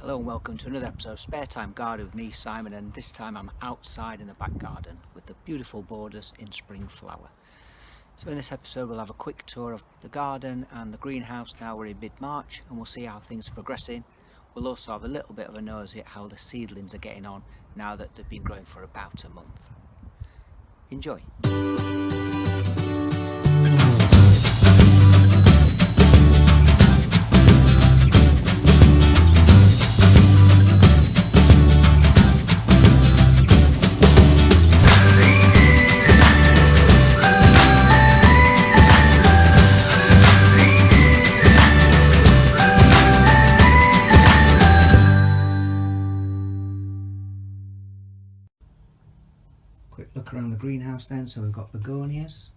Hello and welcome to another episode of Spare Time Garden with me, Simon, and this time I'm outside in the back garden with the beautiful borders in spring flower. So in this episode we'll have a quick tour of the garden and the greenhouse. Now we're in mid-March and we'll see how things are progressing. We'll also have a little bit of a nosy at how the seedlings are getting on now that they've been growing for about a month. Enjoy! Quick look around the greenhouse then. So we've got begonias,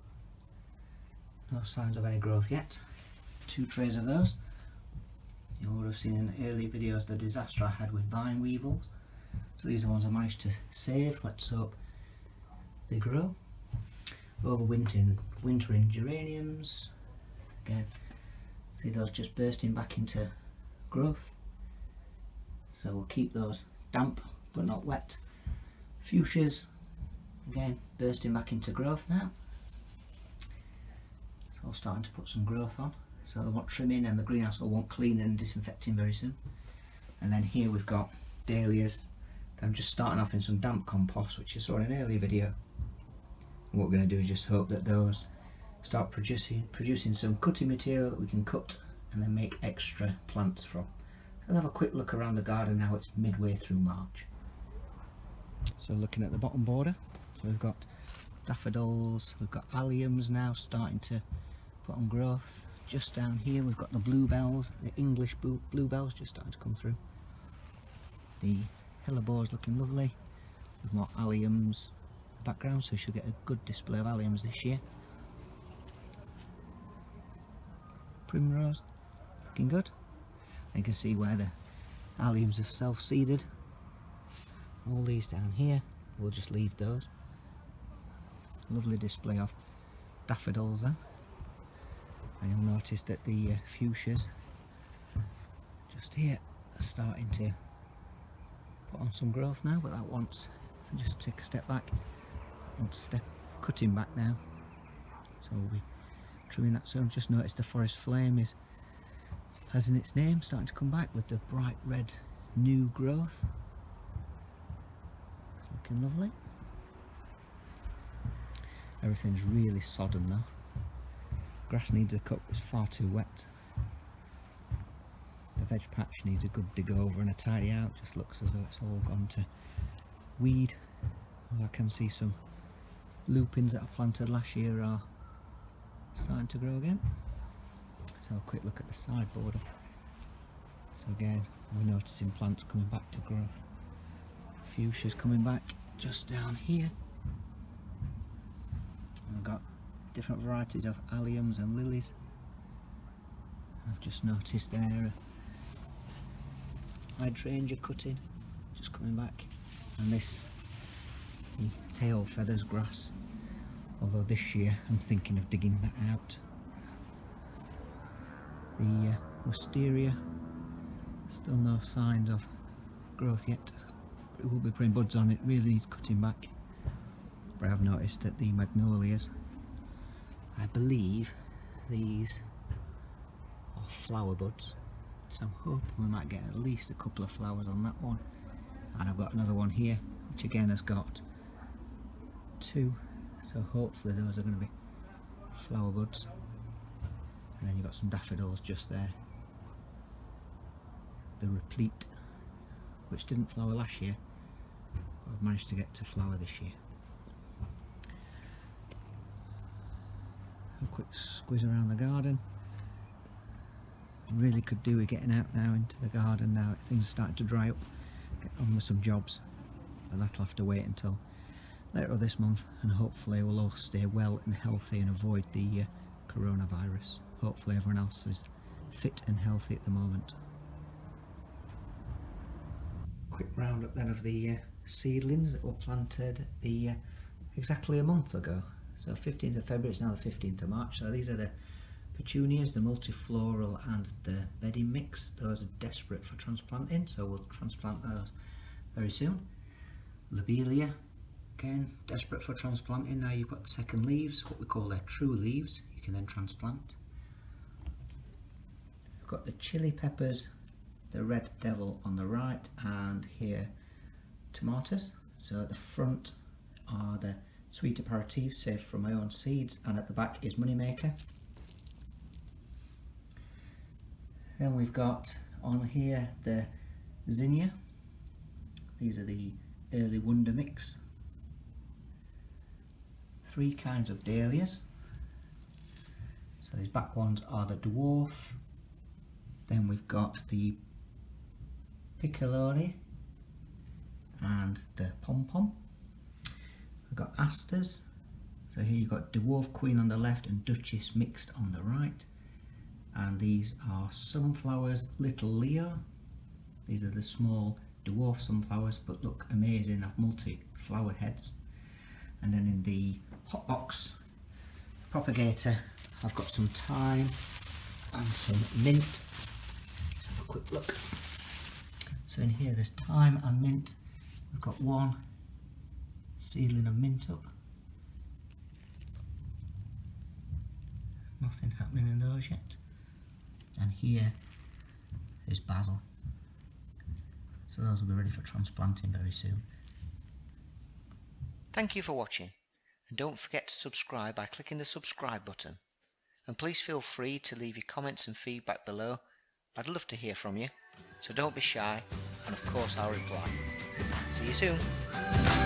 no signs of any growth yet, 2 trays of those. You would have seen in the early videos the disaster I had with vine weevils, so these are the ones I managed to save. Let's hope they grow. Overwintering geraniums, again see those just bursting back into growth, so we'll keep those damp but not wet. Fuchsias, again bursting back into growth now, it's all starting to put some growth on, so they want trimming and the greenhouse will want cleaning and disinfecting very soon. And then here we've got dahlias that I'm just starting off in some damp compost, which you saw in an earlier video. And what we're going to do is just hope that those start producing some cutting material that we can cut and then make extra plants from. So I'll have a quick look around the garden now. It's midway through March. So looking at the bottom border, so we've got daffodils, we've got alliums now starting to put on growth. Just down here we've got the bluebells, the English bluebells just starting to come through. The hellebores looking lovely with more alliums in the background, so we should get a good display of alliums this year. Primrose looking good. You can see where the alliums have self-seeded. All these down here, we'll just leave those. Lovely display of daffodils there. And you'll notice that the fuchsias just here are starting to put on some growth now, but that wants, just take a step back, wants cutting back now. So we'll be trimming that soon. Just noticed the forest flame has in its name, starting to come back with the bright red new growth. It's looking lovely. Everything's really sodden though. Grass needs a cut, it's far too wet. The veg patch needs a good dig over and a tidy out. Just looks as though it's all gone to weed. Although I can see some lupins that I planted last year are starting to grow again. Let's have a quick look at the side border. So again, we're noticing plants coming back to growth. Fuchsias coming back just down here. And we've got different varieties of alliums and lilies. I've just noticed there a hydrangea cutting just coming back, and this tail feathers grass, although this year I'm thinking of digging that out. The wisteria, still no signs of growth yet. It will be putting buds on, it really needs cutting back. But I have noticed that the magnolias, I believe these are flower buds, so I'm hoping we might get at least a couple of flowers on that one. And I've got another one here which again has got 2, so hopefully those are going to be flower buds. And then you've got some daffodils just there, the replete, which didn't flower last year, but I've managed to get to flower this year. A quick squeeze around the garden. Really could do with getting out now into the garden now things are starting to dry up, get on with some jobs, but that'll have to wait until later this month, and hopefully we'll all stay well and healthy and avoid the coronavirus. Hopefully everyone else is fit and healthy at the moment. Quick roundup then of the seedlings that were planted exactly a month ago. So 15th of February, it's now the 15th of March, so these are the Petunias, the multifloral and the bedding mix, those are desperate for transplanting, so we'll transplant those very soon. Lobelia, again desperate for transplanting. Now you've got the second leaves, what we call their true leaves, you can then transplant. We've got the chili peppers, the red devil on the right, and here tomatoes. So at the front are the sweet aperitifs saved from my own seeds, and at the back is Moneymaker. Then we've got on here the zinnia. These are the early wonder mix. 3 kinds of dahlias. So these back ones are the dwarf. Then we've got the piccolone and the pom-pom. We've got asters. So here you've got dwarf queen on the left and duchess mixed on the right. And these are sunflowers, little Leo. These are the small dwarf sunflowers, but look amazing, have multi-flowered heads. And then in the hot box propagator, I've got some thyme and some mint. Let's have a quick look. So in here there's thyme and mint. We've got 1 seedling of mint up. Nothing happening in those yet. And here is basil. So those will be ready for transplanting very soon. Thank you for watching, and don't forget to subscribe by clicking the subscribe button. And please feel free to leave your comments and feedback below. I'd love to hear from you, so don't be shy, and of course I'll reply. See you soon.